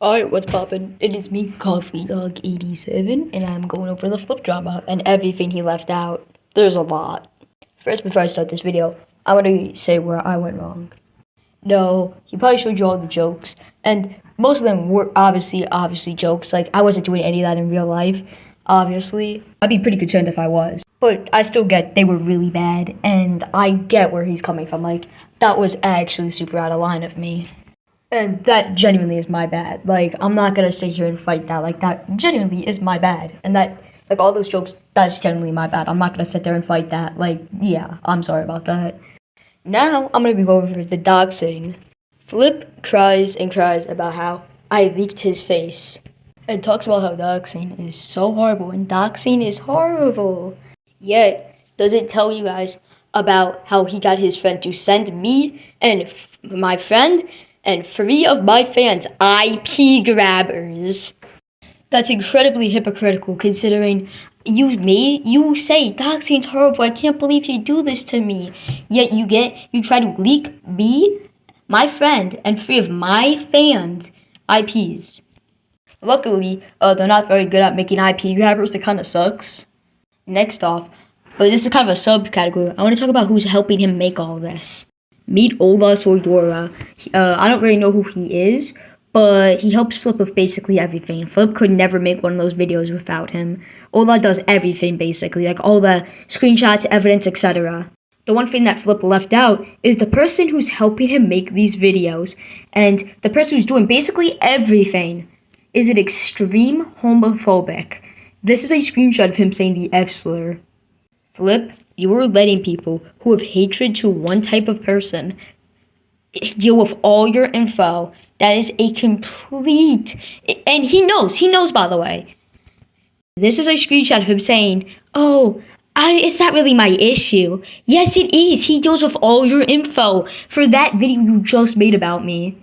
Alright, what's poppin'? It is me, Coffee Dog 87, and I'm going over the Flip drama and everything he left out. There's a lot. First, before I start this video, I want to say where I went wrong. No, he probably showed you all the jokes, and most of them were obviously jokes. Like, I wasn't doing any of that in real life, obviously. I'd be pretty concerned if I was. But I still get they were really bad, and I get where he's coming from. Like, that was actually super out of line of me. And that genuinely is my bad. Like, I'm not gonna sit here and fight that. Like, that genuinely is my bad. And that, like, all those jokes, that's genuinely my bad. I'm not gonna sit there and fight that. Like, yeah, I'm sorry about that. Now, I'm gonna be going over the doxing. Flip cries and cries about how I leaked his face. And talks about how doxing is so horrible. And doxing is horrible. Yet, doesn't tell you guys about how he got his friend to send me and my friend and 3 of my fans IP grabbers. That's incredibly hypocritical considering you say doxing's horrible. I can't believe you do this to me. Yet you try to leak me, my friend, and 3 of my fans IPs. Luckily, they're not very good at making IP grabbers. It kind of sucks. Next off, but this is kind of a subcategory. I want to talk about who's helping him make all this. Meet Ola Soydora. I don't really know who he is, but he helps Flip with basically everything. Flip could never make one of those videos without him. Ola does everything basically, like all the screenshots, evidence, etc. The one thing that Flip left out is the person who's helping him make these videos, and the person who's doing basically everything is an extreme homophobic. This is a screenshot of him saying the F slur. Flip, you are letting people who have hatred to one type of person deal with all your info. That is a complete... And he knows, by the way. This is a screenshot of him saying, it's not really my issue. Yes, it is. He deals with all your info for that video you just made about me.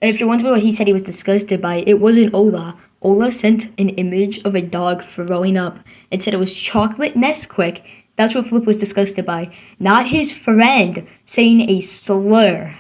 And if you're wondering what he said he was disgusted by, it wasn't Ola. Ola sent an image of a dog throwing up and said it was chocolate Nesquik. That's what Flip was disgusted by, not his friend saying a slur.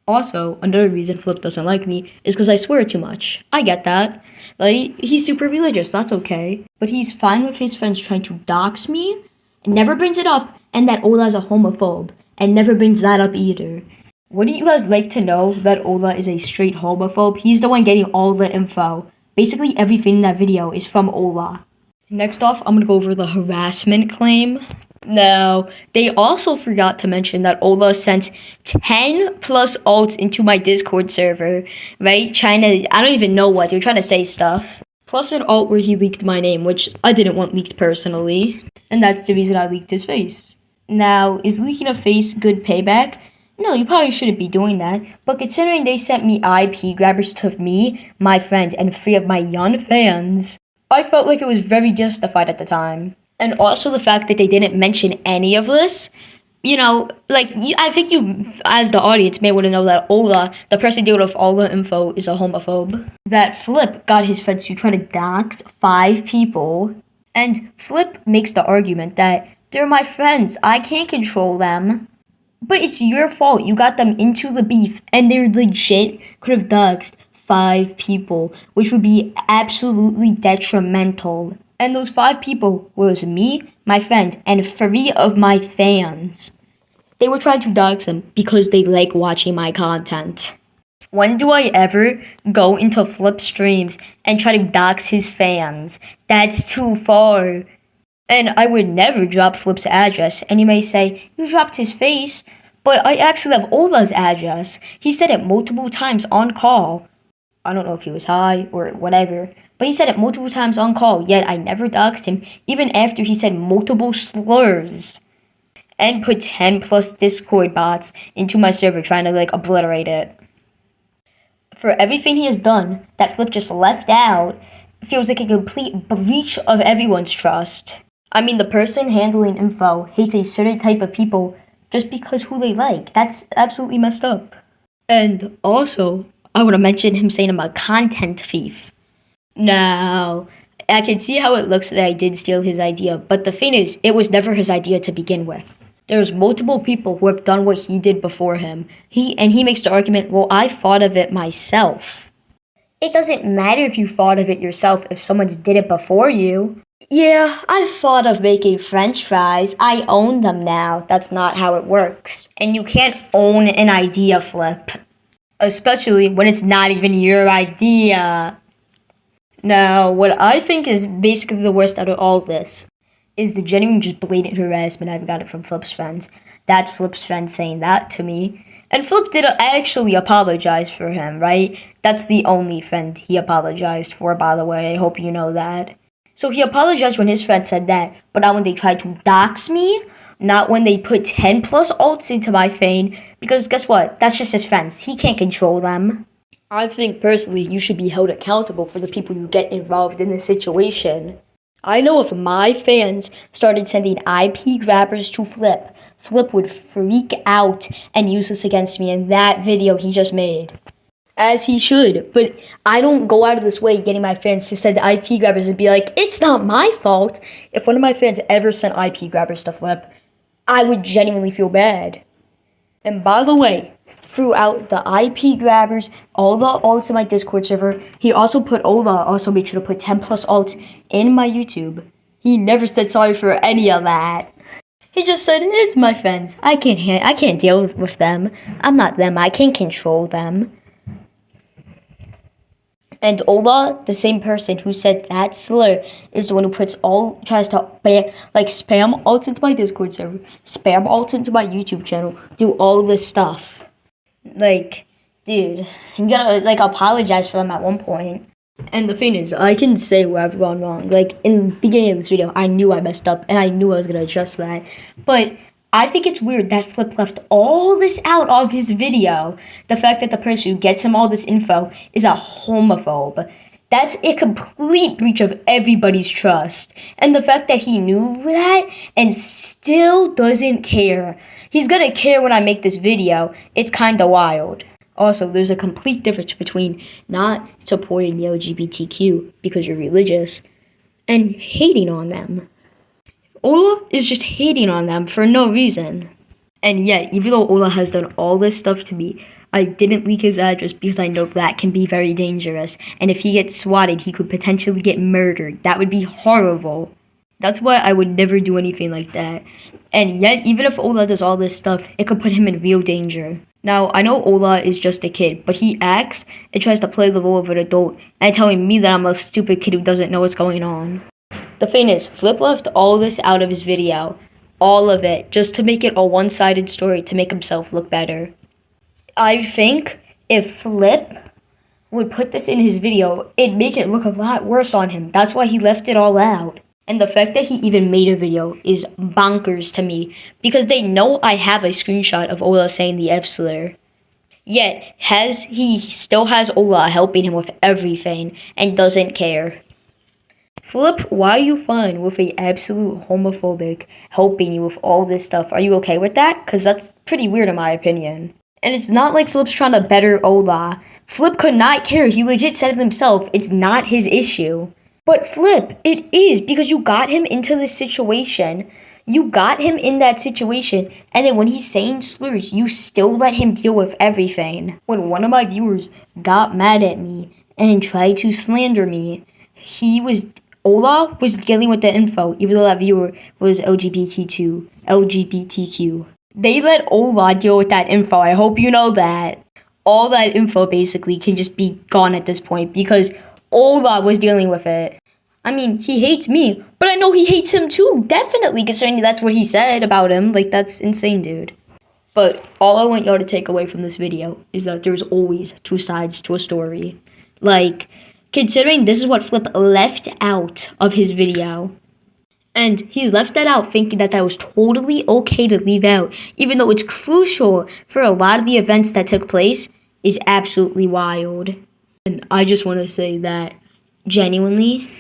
Also, another reason Flip doesn't like me is because I swear too much. I get that. Like, he's super religious, that's okay. But he's fine with his friends trying to dox me, and never brings it up, and that Ola's a homophobe, and never brings that up either. Wouldn't you guys like to know that Ola is a straight homophobe? He's the one getting all the info. Basically, everything in that video is from Ola. Next off, I'm going to go over the harassment claim. Now, they also forgot to mention that Ola sent 10 plus alts into my Discord server, right? I don't even know what, they're trying to say stuff. Plus an alt where he leaked my name, which I didn't want leaked personally. And that's the reason I leaked his face. Now, is leaking a face good payback? No, you probably shouldn't be doing that. But considering they sent me IP grabbers to me, my friend, and 3 of my young fans, I felt like it was very justified at the time. And also the fact that they didn't mention any of this, I think you, as the audience, may want to know that Ola, the person dealing with all the info, is a homophobe. That Flip got his friends to try to dox 5 people. And Flip makes the argument that they're my friends, I can't control them. But it's your fault, you got them into the beef, and they legit could have doxed 5 people, which would be absolutely detrimental. And those 5 people was me, my friend, and 3 of my fans. They were trying to dox him because they like watching my content. When do I ever go into Flip streams and try to dox his fans? That's too far. And I would never drop Flip's address. And you may say, you dropped his face. But I actually have Ola's address. He said it multiple times on call. I don't know if he was high or whatever, but he said it multiple times on call, yet I never doxed him, even after he said multiple slurs. And put 10 plus Discord bots into my server trying to, obliterate it. For everything he has done, that Flip just left out, feels like a complete breach of everyone's trust. I mean, the person handling info hates a certain type of people just because who they like. That's absolutely messed up. And also, I want to mention him saying I'm a content thief. Now, I can see how it looks that I did steal his idea, but the thing is, it was never his idea to begin with. There's multiple people who have done what he did before him. He makes the argument, well, I thought of it myself. It doesn't matter if you thought of it yourself if someone's did it before you. Yeah, I've thought of making french fries. I own them now. That's not how it works. And you can't own an idea, Flip. Especially when it's not even your idea. Now, what I think is basically the worst out of all this is the genuine just blatant harassment I've gotten from Flip's friends. That's Flip's friend saying that to me. And Flip did actually apologize for him, right? That's the only friend he apologized for, by the way. I hope you know that. So he apologized when his friend said that, but not when they tried to dox me, not when they put 10 plus ults into my Fane, because guess what? That's just his friends. He can't control them. I think personally you should be held accountable for the people you get involved in this situation. I know if my fans started sending IP grabbers to Flip, Flip would freak out and use this against me in that video he just made. As he should, but I don't go out of this way getting my fans to send IP grabbers and be like, it's not my fault. If one of my fans ever sent IP grabbers to Flip, I would genuinely feel bad. And by the way, throughout the IP grabbers, all the ults in my Discord server, he also made sure to put 10 plus ults in my YouTube. He never said sorry for any of that. He just said, it's my friends. I can't deal with them. I'm not them. I can't control them. And Ola, the same person who said that slur, is the one who tries to spam ults into my Discord server, spam ults into my YouTube channel, do all this stuff. Like, dude, you gotta apologize for them at one point. And the thing is, I can say where I've gone wrong. Like, in the beginning of this video, I knew I messed up, and I knew I was gonna adjust that. But I think it's weird that Flip left all this out of his video. The fact that the person who gets him all this info is a homophobe. That's a complete breach of everybody's trust. And the fact that he knew that and still doesn't care. He's gonna care when I make this video. It's kinda wild. Also, there's a complete difference between not supporting the LGBTQ because you're religious and hating on them. Ola is just hating on them for no reason. And yet, even though Ola has done all this stuff to me, I didn't leak his address because I know that can be very dangerous. And if he gets swatted, he could potentially get murdered. That would be horrible. That's why I would never do anything like that. And yet, even if Ola does all this stuff, it could put him in real danger. Now, I know Ola is just a kid, but he acts and tries to play the role of an adult and telling me that I'm a stupid kid who doesn't know what's going on. The thing is, Flip left all this out of his video. All of it. Just to make it a one-sided story to make himself look better. I think if Flip would put this in his video, it'd make it look a lot worse on him. That's why he left it all out. And the fact that he even made a video is bonkers to me. Because they know I have a screenshot of Ola saying the F slur. Yet, he still has Ola helping him with everything and doesn't care. Flip, why are you fine with a absolute homophobic helping you with all this stuff? Are you okay with that? Because that's pretty weird in my opinion. And it's not like Flip's trying to better Ola. Flip could not care. He legit said it himself. It's not his issue. But Flip, it is because you got him into this situation. You got him in that situation. And then when he's saying slurs, you still let him deal with everything. When one of my viewers got mad at me and tried to slander me, Ola was dealing with the info, even though that viewer was LGBTQ. They let Ola deal with that info. I hope you know that. All that info basically can just be gone at this point because Ola was dealing with it. I mean, he hates me, but I know he hates him too, definitely, considering that's what he said about him. Like, that's insane, dude. But all I want y'all to take away from this video is that there's always two sides to a story. Like, considering this is what Flip left out of his video. And he left that out thinking that was totally okay to leave out, even though it's crucial for a lot of the events that took place, is absolutely wild. And I just want to say that, genuinely,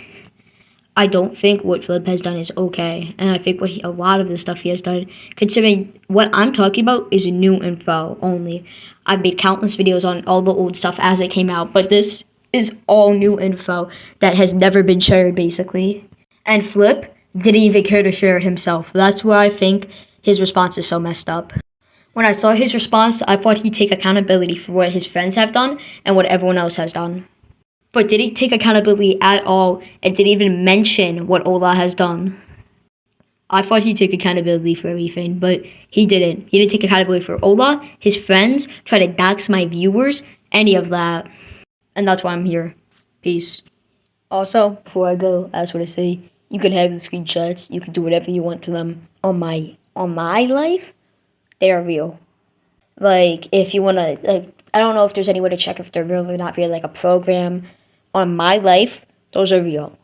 I don't think what Flip has done is okay. And I think a lot of the stuff he has done, considering what I'm talking about is new info only. I've made countless videos on all the old stuff as it came out, but this is all new info that has never been shared, basically. And Flip didn't even care to share it himself. That's why I think his response is so messed up. When I saw his response, I thought he'd take accountability for what his friends have done and what everyone else has done. But did he take accountability at all and didn't even mention what Ola has done? I thought he'd take accountability for everything, but he didn't. He didn't take accountability for Ola, his friends, try to dox my viewers, any of that. And that's why I'm here. Peace. Also, before I go, I just want to say, you can have the screenshots. You can do whatever you want to them. On my life, they are real. Like, if you want to, like, I don't know if there's any way to check if they're real or not real, like a program. On my life, those are real.